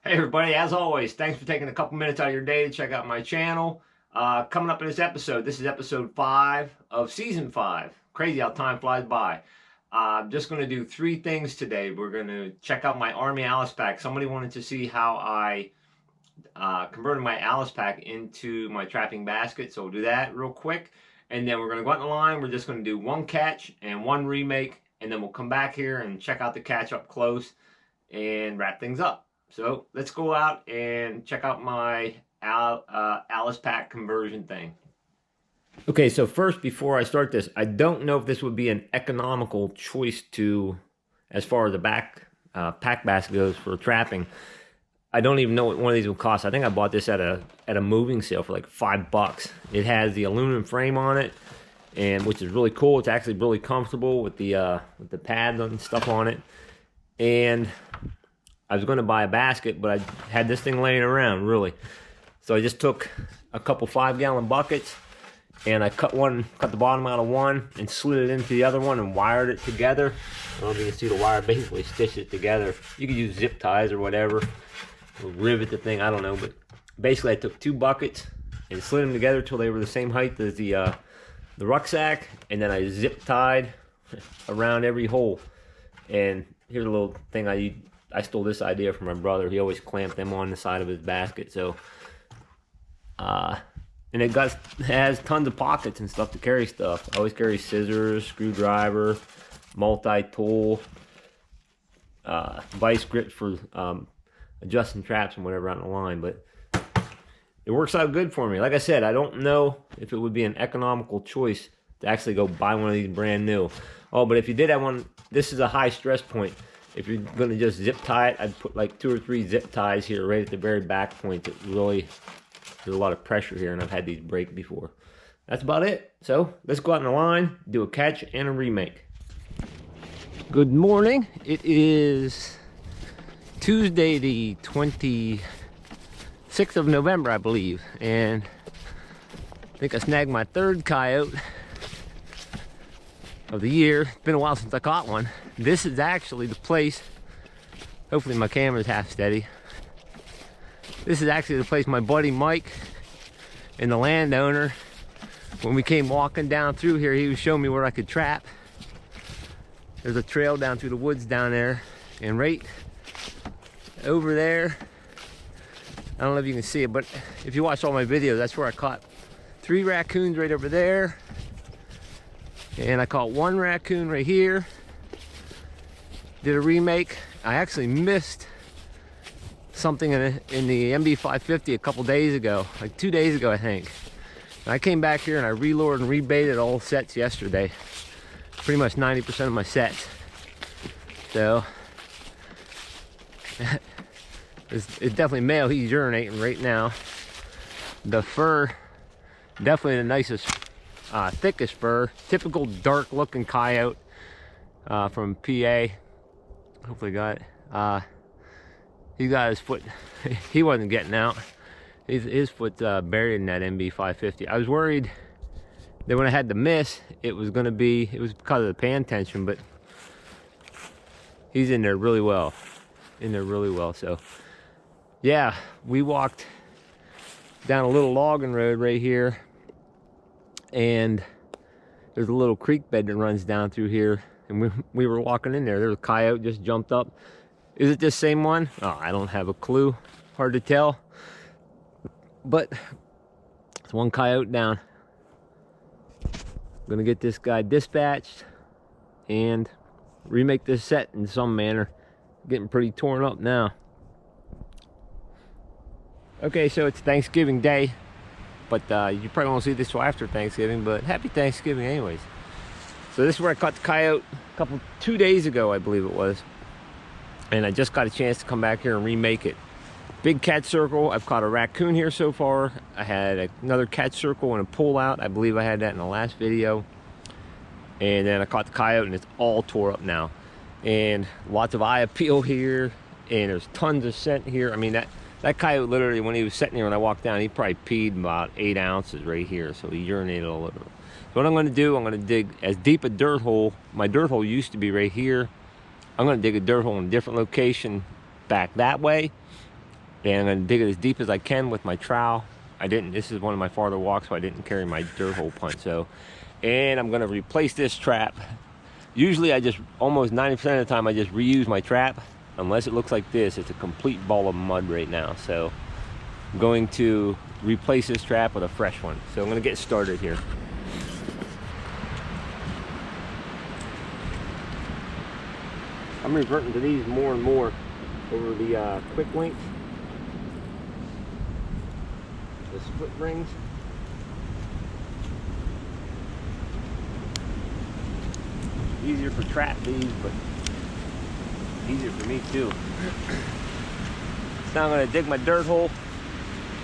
Hey everybody, as always, thanks for taking a couple minutes out of your day to check out my channel. Coming up in this is episode 5 of season 5. Crazy how time flies by. I'm just going to do 3 things today. We're going to check out my Army Alice pack. Somebody wanted to see how I converted my Alice pack into my trapping basket, so we'll do that real quick. And then we're going to go out in the line. We're just going to do 1 catch and 1 remake, and then we'll come back here and check out the catch up close and wrap things up. So let's go out and check out my Alice pack conversion thing. Okay, so first, before I start this, I don't know if this would be an economical choice to, as far as the pack basket goes for trapping. I don't even know what one of these will cost. I think I bought this at a moving sale for like $5. It has the aluminum frame on it, and which is really cool. It's actually really comfortable with the pads and stuff on it. And I was going to buy a basket, but I had this thing laying around, really. So I just took a couple 5-gallon buckets, and I cut the bottom out of one, and slid it into the other one, and wired it together. I don't know if you can see the wire, basically stitched it together. You could use zip ties or whatever, or rivet the thing, I don't know. But basically I took 2 buckets and slid them together till they were the same height as the rucksack, and then I zip tied around every hole. And here's a little thing I stole this idea from my brother. He always clamped them on the side of his basket. So, and it has tons of pockets and stuff to carry stuff. I always carry scissors, screwdriver, multi-tool, vice grips for adjusting traps and whatever out in the line. But it works out good for me. Like I said, I don't know if it would be an economical choice to actually go buy one of these brand new. Oh, but if you did have one, this is a high stress point. If you're going to just zip tie it, I'd put like 2 or 3 zip ties here right at the very back point. That really, there's a lot of pressure here, and I've had these break before. That's about it. So let's go out in the line, do a catch and a remake. Good morning. It is Tuesday the 26th of November, I believe. And I think I snagged my 3rd coyote of the year. It's been a while since I caught one. This is actually the place, hopefully my camera's half steady. This is actually the place my buddy Mike and the landowner, when we came walking down through here, he was showing me where I could trap. There's a trail down through the woods down there, and right over there, I don't know if you can see it, but if you watch all my videos, that's where I caught 3 raccoons right over there. And I caught 1 raccoon right here. Did a remake. I actually missed something in the MB550 a couple days ago, like 2 days ago, I think. And I came back here and I relured and rebaited all sets yesterday. Pretty much 90% of my sets. So it's definitely male. He's urinating right now. The fur, definitely the nicest, thickest fur. Typical dark looking coyote from PA. Hopefully got it. He got his foot, he wasn't getting out. His foot's buried in that MB550. I was worried that when I had to miss, it was because of the pan tension, but he's in there really well. So yeah, we walked down a little logging road right here, and there's a little creek bed that runs down through here, and we were walking in there. There was a coyote just jumped up. Is it this same one? Oh, I don't have a clue. Hard to tell. But it's 1 coyote down. I'm gonna get this guy dispatched and remake this set in some manner. Getting pretty torn up now. Okay, so it's Thanksgiving Day, but you probably won't see this till after Thanksgiving, but happy Thanksgiving anyways. So this is where I caught the coyote 2 days ago, I believe it was. And I just got a chance to come back here and remake it. Big catch circle. I've caught a raccoon here so far. I had another catch circle and a pull out. I believe I had that in the last video. And then I caught the coyote, and it's all tore up now. And lots of eye appeal here, and there's tons of scent here. I mean, that coyote literally, when he was sitting here when I walked down, he probably peed about 8 ounces right here. So he urinated a little. So what I'm going to do, I'm going to dig as deep a dirt hole. My dirt hole used to be right here. I'm going to dig a dirt hole in a different location back that way. And I'm going to dig it as deep as I can with my trowel. This is one of my farther walks, so I didn't carry my dirt hole punch. And I'm going to replace this trap. Usually almost 90% of the time I just reuse my trap. Unless it looks like this, it's a complete ball of mud right now. So I'm going to replace this trap with a fresh one. So I'm going to get started here. I'm reverting to these more and more over the quick links, the split rings. Easier for trap these, but easier for me too. So now I'm going to dig my dirt hole.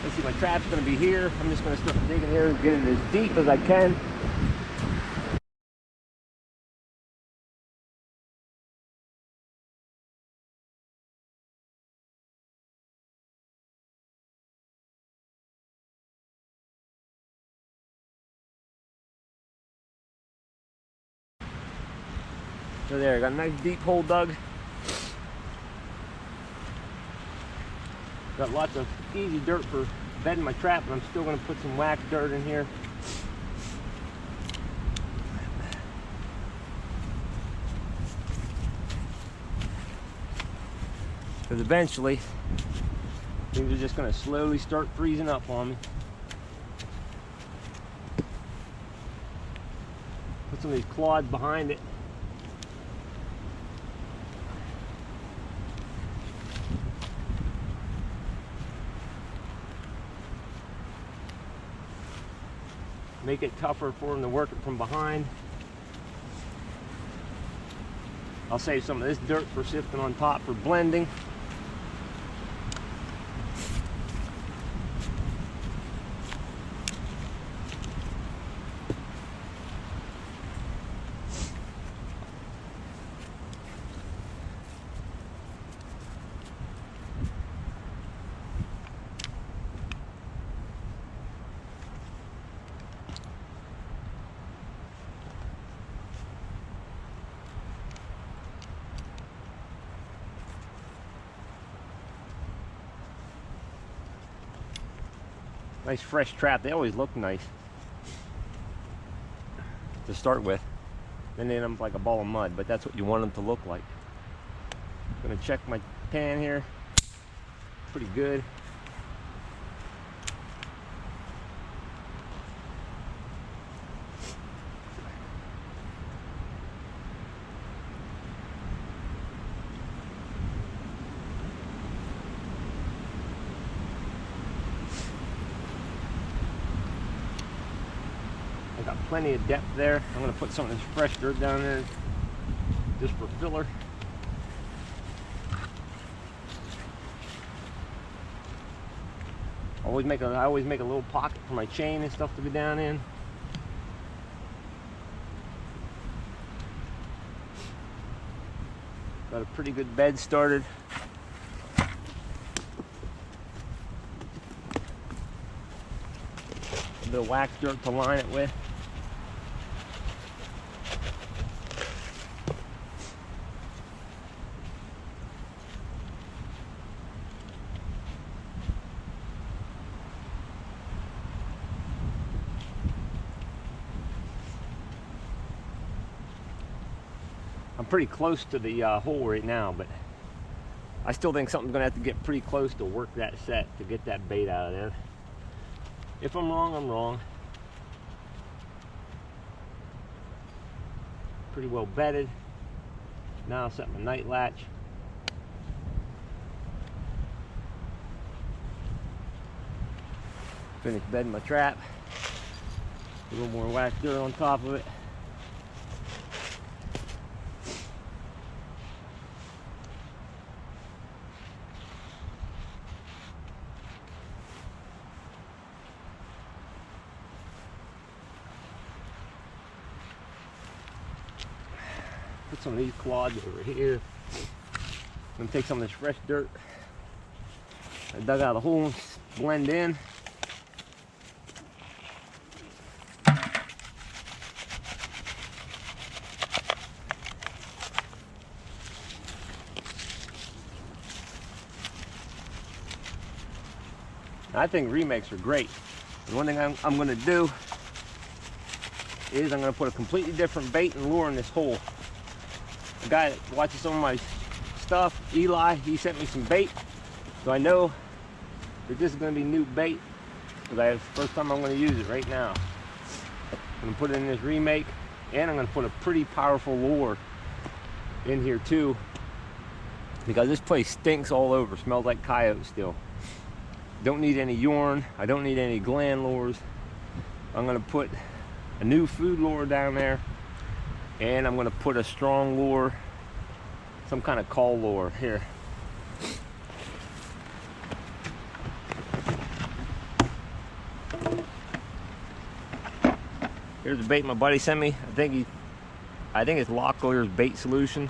Let's see, my trap's going to be here. I'm just going to start digging here and get it as deep as I can. So there, I got a nice deep hole dug. Got lots of easy dirt for bedding my trap, but I'm still going to put some wax dirt in here. Because eventually, things are just going to slowly start freezing up on me. Put some of these clods behind it. Make it tougher for them to work it from behind. I'll save some of this dirt for sifting on top for blending. Nice fresh trap. They always look nice to start with. Then they end up like a ball of mud, but that's what you want them to look like. I'm gonna check my pan here. Pretty good. I got plenty of depth there. I'm going to put some of this fresh dirt down there just for filler. I always make a little pocket for my chain and stuff to be down in. Got a pretty good bed started. A bit of wax dirt to line it with. I'm pretty close to the hole right now, but I still think something's gonna have to get pretty close to work that set to get that bait out of there. If I'm wrong, I'm wrong. Pretty well bedded. Now I'll set my night latch. Finish bedding my trap. A little more wax dirt on top of it. Put some of these clods over here. I'm gonna take some of this fresh dirt I dug out of the hole and blend in. I think remakes are great. And one thing I'm going to do is I'm going to put a completely different bait and lure in this hole. The guy that watches some of my stuff, Eli, he sent me some bait. So I know that this is going to be new bait, because it's the first time I'm going to use it right now. I'm going to put it in this remake, and I'm going to put a pretty powerful lure in here too, because this place stinks all over. Smells like coyote still. Don't need any Yorn. I don't need any gland lures. I'm going to put a new food lure down there, and I'm going to put a strong lure, some kind of call lure here. Here's the bait my buddy sent me. I think it's Locklear's bait solution.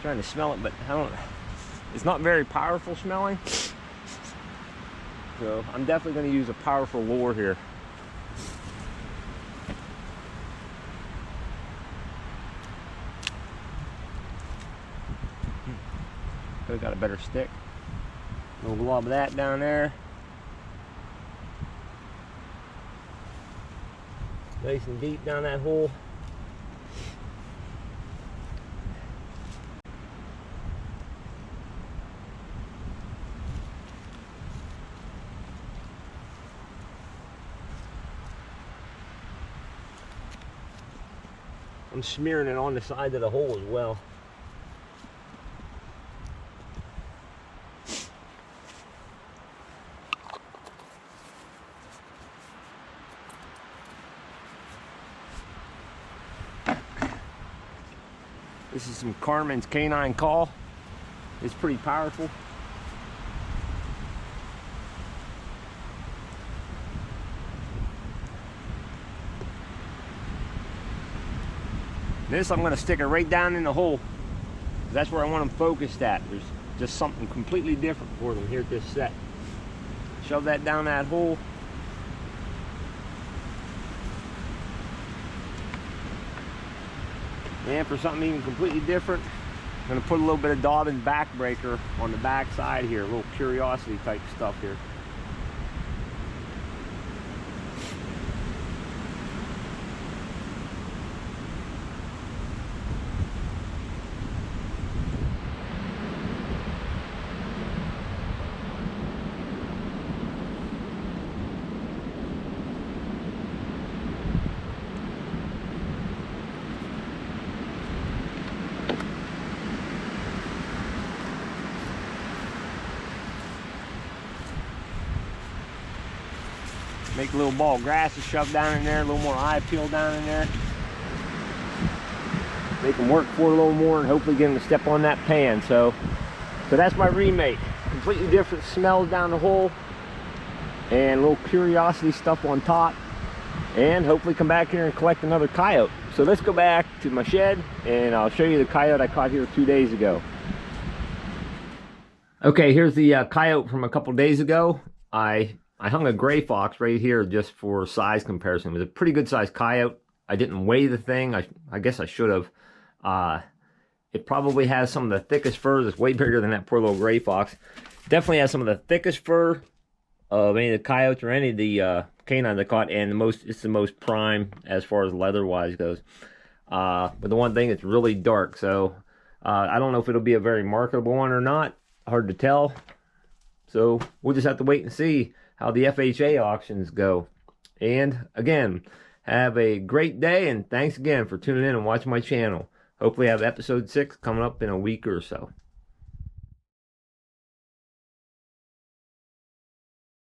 Trying to smell it, but it's not very powerful smelling. So I'm definitely going to use a powerful lure here. Could have got a better stick. A little glob of that down there. Nice and deep down that hole. I'm smearing it on the side of the hole as well. This is some Carmen's Canine Call. It's pretty powerful. This I'm going to stick it right down in the hole. That's where I want them focused at. There's just something completely different for them here at this set. Shove that down that hole. And for something even completely different, I'm going to put a little bit of Dobbin backbreaker on the back side here. A little curiosity type stuff here. Make a little ball of grass to shove down in there, a little more eye peel down in there. Make them work for it a little more and hopefully get them to step on that pan. So that's my remake. Completely different smells down the hole and a little curiosity stuff on top. And hopefully come back here and collect another coyote. So let's go back to my shed and I'll show you the coyote I caught here 2 days ago. Okay, here's the coyote from a couple days ago. I hung a gray fox right here just for size comparison. It was a pretty good sized coyote. I didn't weigh the thing. I guess I should have. It probably has some of the thickest fur. It's way bigger than that poor little gray fox. Definitely has some of the thickest fur of any of the coyotes or any of the canines I caught, and it's the most prime as far as leather wise goes. But the one thing, it's really dark, so I don't know if it'll be a very marketable one or not. Hard to tell. So we'll just have to wait and see how the FHA auctions go. And again, have a great day, and thanks again for tuning in and watching my channel. Hopefully I have episode 6 coming up in a week or so.